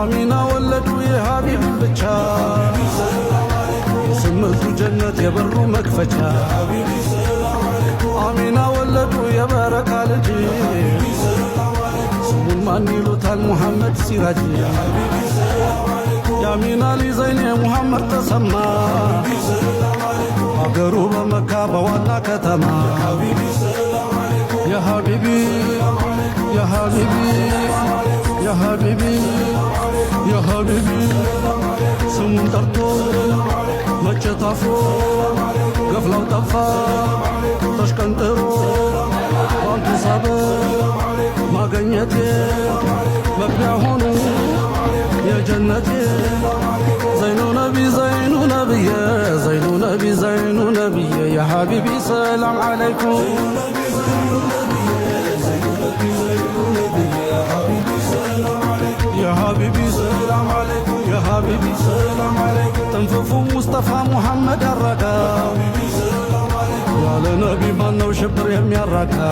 አሚና ወለዱ የሀቢብ ብቻ ስምንቱ ጀነት የበሩ መክፈቻ አሚና ወለዱ የበረካ ልጅ ስሙን ማን ይሉታል ሙሐመድ ሲራጅ የአሚና ሊዘይን የሙሐመድ ተሰማ አገሩ በመካ በዋና ከተማ የሀቢቢ የሀቢቢ የሀቢቢ የሀቢቢ ስሙን ጠርቶ መቼ ታፍሮ ገፍላው ጠፋ ተሽቀንጥሮ ባንቱ ሰበብ ማገኘቴ መግቢያ ሆኑ የጀነቴ ዘይኑ ነቢ ዘይኑ ነብየ ዘይኑ ነቢ ዘይኑ ነብየ የሀቢቢ ሰላም ዓለይኩም يا حبيبي سلام عليكم يا حبيبي سلام عليكم تنففو مصطفى محمد الركا يا لنبي ما نو شبر يم يا الركا